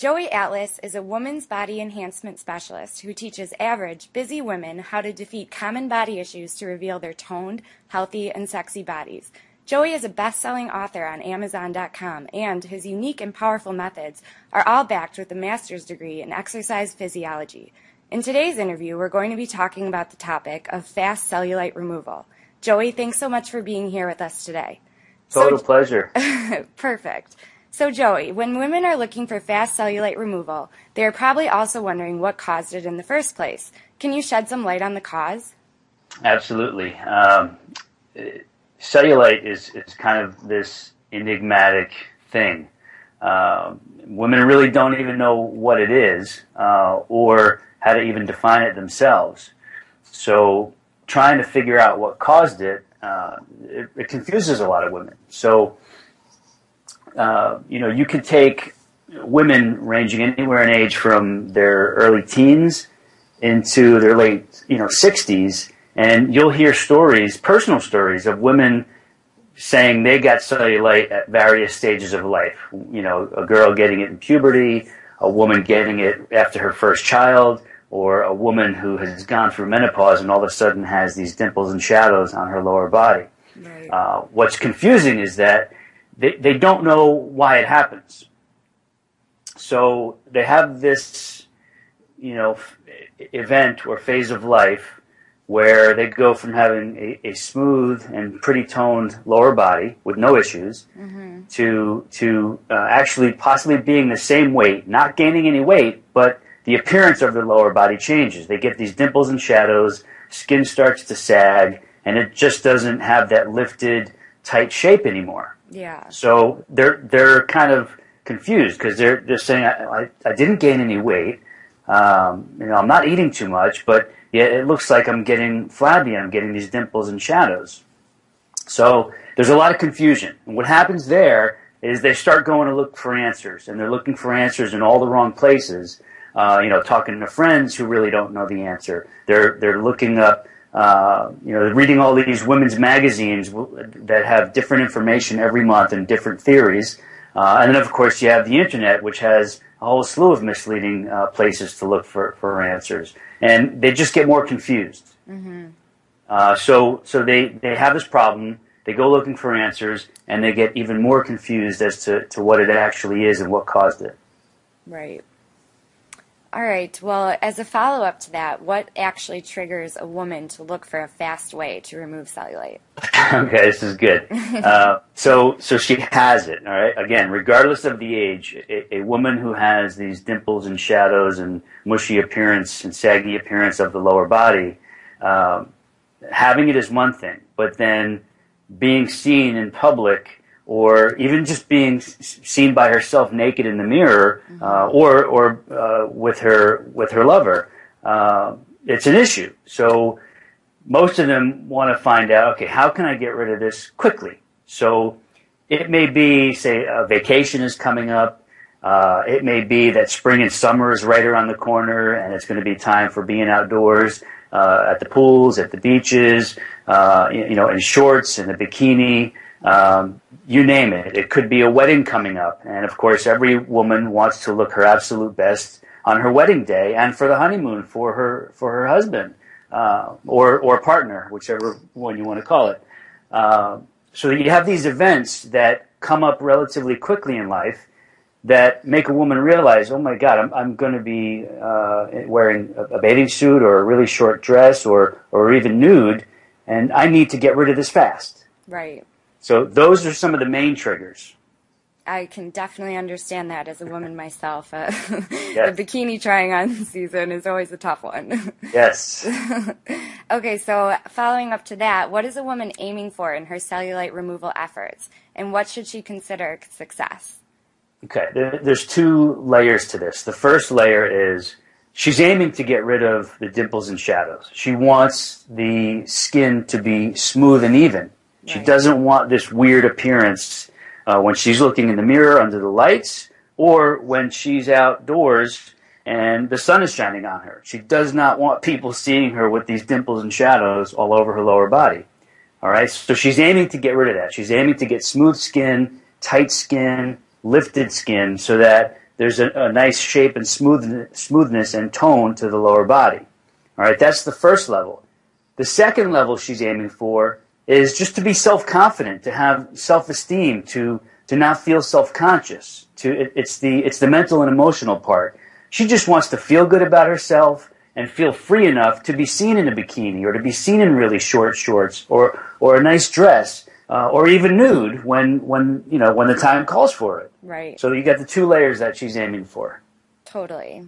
Joey Atlas is a woman's body enhancement specialist who teaches average, busy women how to defeat common body issues to reveal their toned, healthy, and sexy bodies. Joey is a best-selling author on Amazon.com, and his unique and powerful methods are all backed with a master's degree in exercise physiology. In today's interview, we're going to be talking about the topic of fast cellulite removal. Joey, thanks so much for being here with us today. Total pleasure. Perfect. So, Joey, when women are looking for fast cellulite removal, they are probably also wondering what caused it in the first place. Can you shed some light on the cause? Absolutely. Cellulite is kind of this enigmatic thing. Women really don't even know what it is or how to even define it themselves. So trying to figure out what caused it, it confuses a lot of women. So, you can take women ranging anywhere in age from their early teens into their late, 60s, and you'll hear stories, personal stories of women saying they got cellulite at various stages of life. A girl getting it in puberty, a woman getting it after her first child, or a woman who has gone through menopause and all of a sudden has these dimples and shadows on her lower body. Right. What's confusing is that they don't know why it happens. So they have this, event or phase of life where they go from having a smooth and pretty toned lower body with no issues to actually possibly being the same weight, not gaining any weight, but the appearance of their lower body changes. They get these dimples and shadows, skin starts to sag, and it just doesn't have that lifted, tight shape anymore. Yeah. So they're kind of confused because they're saying, I didn't gain any weight. I'm not eating too much, but yet it looks like I'm getting flabby and I'm getting these dimples and shadows. So there's a lot of confusion. And what happens there is they start going to look for answers, and they're looking for answers in all the wrong places. Talking to friends who really don't know the answer. They're looking up, reading all these women's magazines that have different information every month and different theories. And then, of course, you have the Internet, which has a whole slew of misleading places to look for answers. And they just get more confused. So they have this problem. They go looking for answers, and they get even more confused as to what it actually is and what caused it. Right. All right. Well, as a follow-up to that, what actually triggers a woman to look for a fast way to remove cellulite? Okay, this is good. So she has it, all right? Again, regardless of the age, a woman who has these dimples and shadows and mushy appearance and saggy appearance of the lower body, having it is one thing, but then being seen in public or even just being seen by herself naked in the mirror, or with her lover, it's an issue. So most of them want to find out, okay, how can I get rid of this quickly? So it may be, say, a vacation is coming up. It may be that spring and summer is right around the corner, and it's going to be time for being outdoors at the pools, at the beaches, in shorts and a bikini. You name it. It could be a wedding coming up. And, of course, every woman wants to look her absolute best on her wedding day and for the honeymoon for her husband or partner, whichever one you want to call it. So you have these events that come up relatively quickly in life that make a woman realize, oh, my God, I'm going to be wearing a bathing suit or a really short dress or even nude, and I need to get rid of this fast. Right. So those are some of the main triggers. I can definitely understand that as a woman myself. Yes. The bikini trying on season is always a tough one. Yes. Okay, so following up to that, what is a woman aiming for in her cellulite removal efforts, and what should she consider success? Okay, there's two layers to this. The first layer is she's aiming to get rid of the dimples and shadows. She wants the skin to be smooth and even. She doesn't want this weird appearance when she's looking in the mirror under the lights or when she's outdoors and the sun is shining on her. She does not want people seeing her with these dimples and shadows all over her lower body. All right, so she's aiming to get rid of that. She's aiming to get smooth skin, tight skin, lifted skin so that there's a nice shape and smoothness and tone to the lower body. All right, that's the first level. The second level she's aiming for is just to be self-confident, to have self-esteem, to not feel self-conscious. It's the mental and emotional part. She just wants to feel good about herself and feel free enough to be seen in a bikini or to be seen in really short shorts or a nice dress or even nude when the time calls for it. Right. So you got the two layers that she's aiming for. Totally.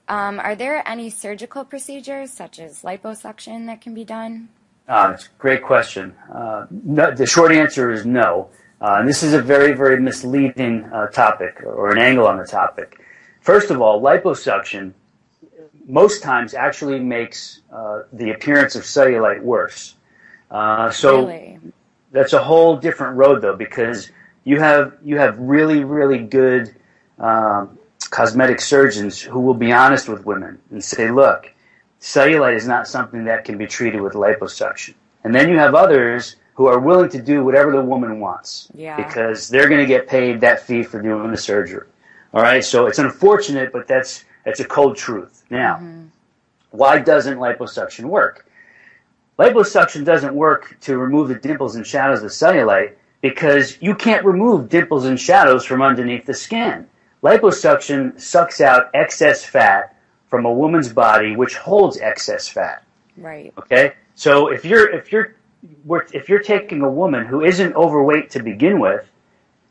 Are there any surgical procedures such as liposuction that can be done? It's a great question. No, the short answer is no. And this is a very, very misleading topic or an angle on the topic. First of all, liposuction most times actually makes the appearance of cellulite worse. Really? That's a whole different road, though, because you have really, really good cosmetic surgeons who will be honest with women and say, look, cellulite is not something that can be treated with liposuction. And then you have others who are willing to do whatever the woman wants because they're going to get paid that fee for doing the surgery. All right, so it's unfortunate, but that's a cold truth. Now, why doesn't liposuction work? Liposuction doesn't work to remove the dimples and shadows of cellulite because you can't remove dimples and shadows from underneath the skin. Liposuction sucks out excess fat from a woman's body, which holds excess fat. Right. Okay? So if you're taking a woman who isn't overweight to begin with,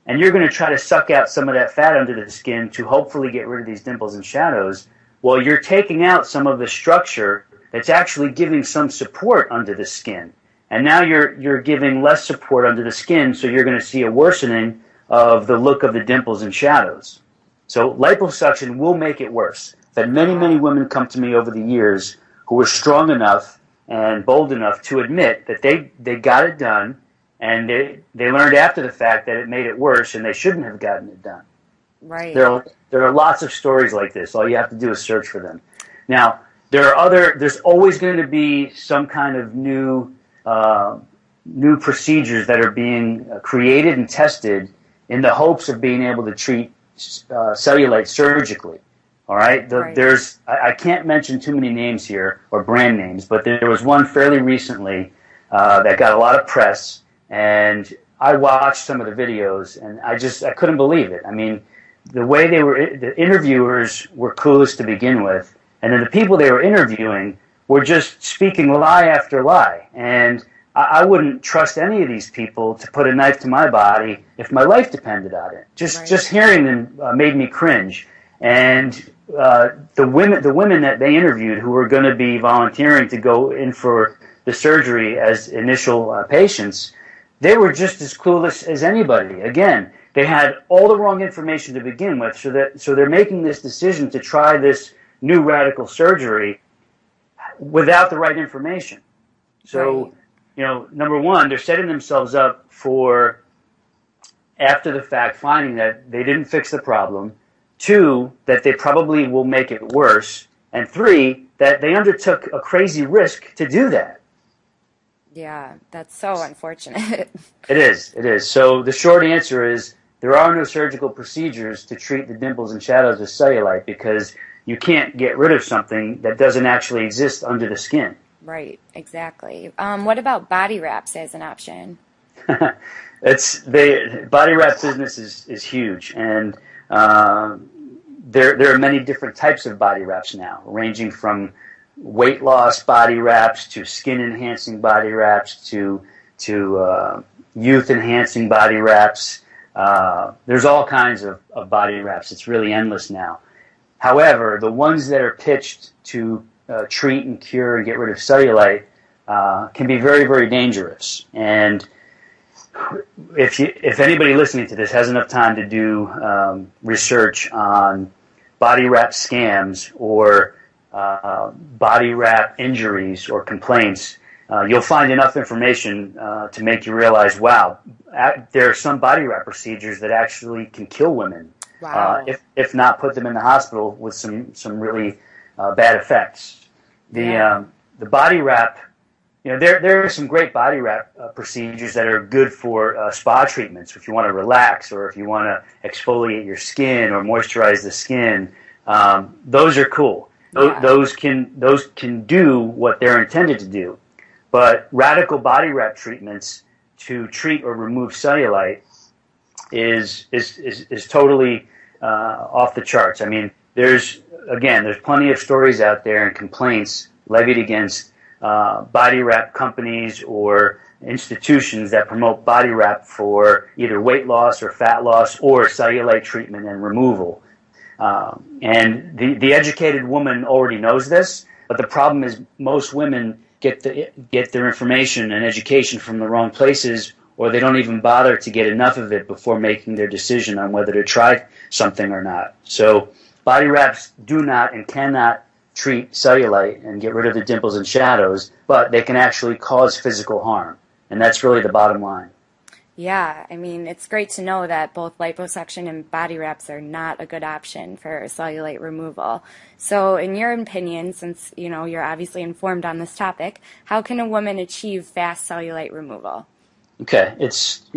and you're going to try to suck out some of that fat under the skin to hopefully get rid of these dimples and shadows, well, you're taking out some of the structure that's actually giving some support under the skin. And now you're giving less support under the skin, so you're going to see a worsening of the look of the dimples and shadows. So liposuction will make it worse. I've had many, many women come to me over the years who were strong enough and bold enough to admit that they got it done, and they learned after the fact that it made it worse and they shouldn't have gotten it done. Right. There are lots of stories like this. All you have to do is search for them. Now, there's always going to be some kind of new procedures that are being created and tested in the hopes of being able to treat cellulite surgically. All right? I can't mention too many names here or brand names, but there was one fairly recently that got a lot of press, and I watched some of the videos, and I couldn't believe it. I mean, the way the interviewers were clueless to begin with, and then the people they were interviewing were just speaking lie after lie. And I wouldn't trust any of these people to put a knife to my body if my life depended on it. Just hearing them made me cringe. And the women that they interviewed who were going to be volunteering to go in for the surgery as initial patients, they were just as clueless as anybody. Again, they had all the wrong information to begin with, so they're making this decision to try this new radical surgery without the right information. So, number one, they're setting themselves up for, after the fact, finding that they didn't fix the problem. Two, that they probably will make it worse. And three, that they undertook a crazy risk to do that. Yeah, that's so unfortunate. It is. So the short answer is there are no surgical procedures to treat the dimples and shadows of cellulite because you can't get rid of something that doesn't actually exist under the skin. Right, exactly. What about body wraps as an option? Body wrap business is huge, and there are many different types of body wraps now, ranging from weight loss body wraps to skin enhancing body wraps to youth enhancing body wraps. There's all kinds of body wraps. It's really endless now. However, the ones that are pitched to treat and cure and get rid of cellulite can be very, very dangerous. And if anybody listening to this has enough time to do research on body wrap scams or body wrap injuries or complaints, you'll find enough information to make you realize, wow, there are some body wrap procedures that actually can kill women. Wow. If not put them in the hospital with some really bad effects. The body wrap there are some great body wrap procedures that are good for spa treatments if you want to relax or if you want to exfoliate your skin or moisturize the skin. Those are cool. Yeah. Those can do what they're intended to do. But radical body wrap treatments to treat or remove cellulite is totally off the charts. I mean, there's plenty of stories out there and complaints levied against body wrap companies or institutions that promote body wrap for either weight loss or fat loss or cellulite treatment and removal. And the educated woman already knows this, but the problem is most women get their information and education from the wrong places, or they don't even bother to get enough of it before making their decision on whether to try something or not. So body wraps do not and cannot treat cellulite and get rid of the dimples and shadows, but they can actually cause physical harm. And that's really the bottom line. Yeah, I mean, it's great to know that both liposuction and body wraps are not a good option for cellulite removal. So in your opinion, since you're obviously informed on this topic, how can a woman achieve fast cellulite removal? Okay, it's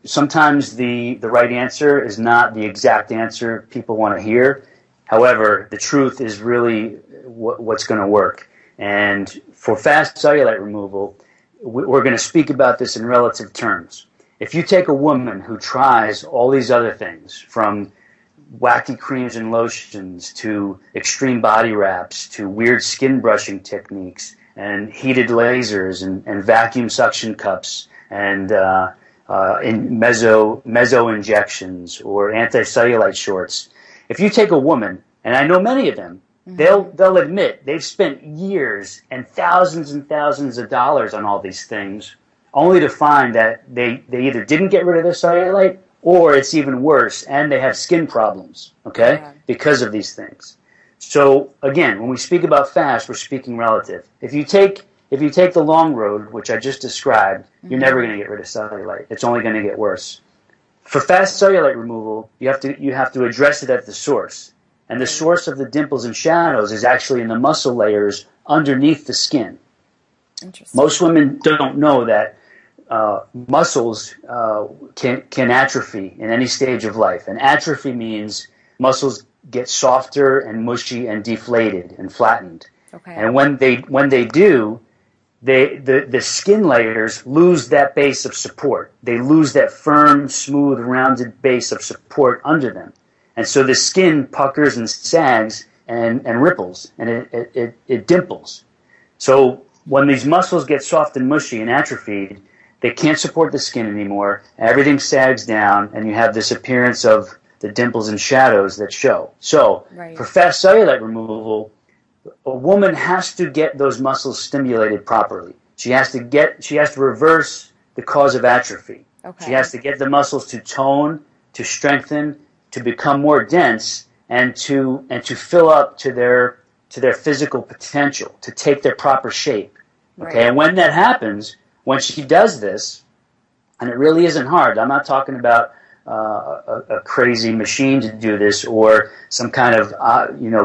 sometimes the right answer is not the exact answer people want to hear. However, the truth is really what's going to work. And for fast cellulite removal, we're going to speak about this in relative terms. If you take a woman who tries all these other things, from wacky creams and lotions to extreme body wraps to weird skin brushing techniques and heated lasers and vacuum suction cups and meso injections or anti-cellulite shorts, if you take a woman, and I know many of them, they'll admit they've spent years and thousands of dollars on all these things, only to find that they either didn't get rid of their cellulite or it's even worse and they have skin problems, because of these things. So again, when we speak about fast, we're speaking relative. If you take the long road, which I just described, you're never going to get rid of cellulite. It's only going to get worse. For fast cellulite removal, you have to address it at the source. And the source of the dimples and shadows is actually in the muscle layers underneath the skin. Interesting. Most women don't know that muscles can atrophy in any stage of life. And atrophy means muscles get softer and mushy and deflated and flattened. Okay. And when they do, the skin layers lose that base of support. They lose that firm, smooth, rounded base of support under them. And so the skin puckers and sags and ripples, and it dimples. So when these muscles get soft and mushy and atrophied, they can't support the skin anymore, everything sags down, and you have this appearance of the dimples and shadows that show. So for fast cellulite removal, a woman has to get those muscles stimulated properly. She has to reverse the cause of atrophy. Okay. She has to get the muscles to tone, to strengthen, to become more dense, and to fill up to their physical potential, to take their proper shape. Okay, and when that happens, when she does this, and it really isn't hard. I'm not talking about a crazy machine to do this, or some kind of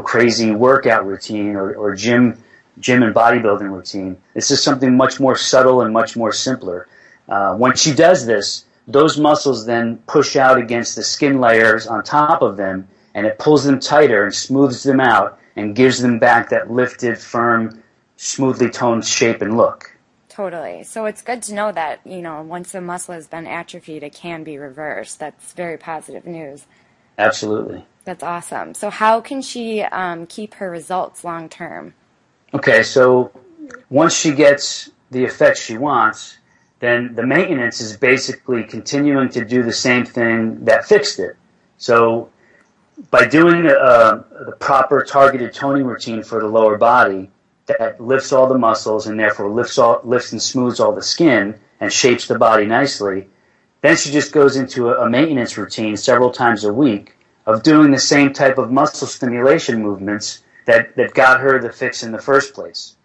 crazy workout routine or gym and bodybuilding routine. This is something much more subtle and much more simpler. When she does this, those muscles then push out against the skin layers on top of them, and it pulls them tighter and smooths them out and gives them back that lifted, firm, smoothly toned shape and look. Totally. So it's good to know that, once the muscle has been atrophied, it can be reversed. That's very positive news. Absolutely. That's awesome. So how can she keep her results long term? Okay, so once she gets the effect she wants, then the maintenance is basically continuing to do the same thing that fixed it. So by doing the proper targeted toning routine for the lower body that lifts all the muscles and therefore lifts and smooths all the skin and shapes the body nicely, then she just goes into a maintenance routine several times a week of doing the same type of muscle stimulation movements that got her the fix in the first place.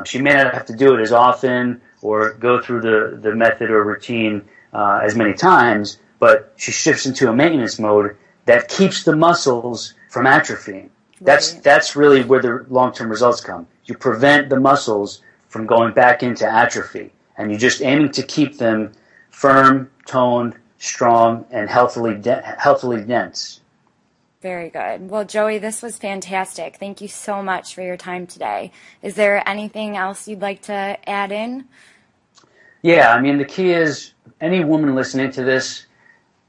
She may not have to do it as often or go through the method or routine as many times, but she shifts into a maintenance mode that keeps the muscles from atrophying. That's really where the long-term results come. You prevent the muscles from going back into atrophy. And you're just aiming to keep them firm, toned, strong, and healthily dense. Very good. Well, Joey, this was fantastic. Thank you so much for your time today. Is there anything else you'd like to add in? Yeah, I mean, the key is any woman listening to this,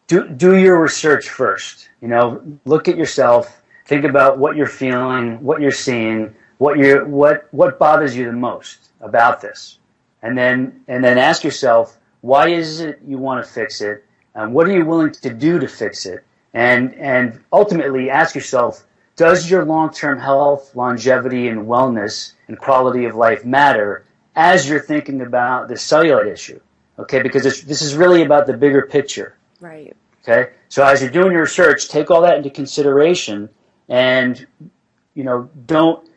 do your research first. You know, look at yourself, think about what you're feeling, what you're seeing, what bothers you the most about this, and then ask yourself, why is it you want to fix it, and what are you willing to do to fix it, and ultimately ask yourself, does your long-term health, longevity, and wellness and quality of life matter as you're thinking about the cellulite issue? Okay, because this is really about the bigger picture. Right. Okay, so as you're doing your research, take all that into consideration, and you know, don't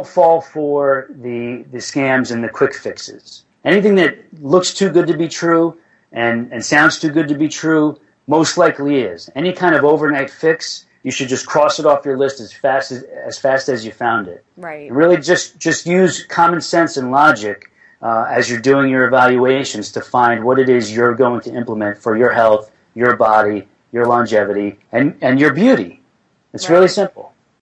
fall for the scams and the quick fixes. Anything that looks too good to be true and sounds too good to be true most likely is. Any kind of overnight fix, you should just cross it off your list as fast as you found it. Right. And really just use common sense and logic as you're doing your evaluations to find what it is you're going to implement for your health, your body, your longevity, and your beauty. It's really simple.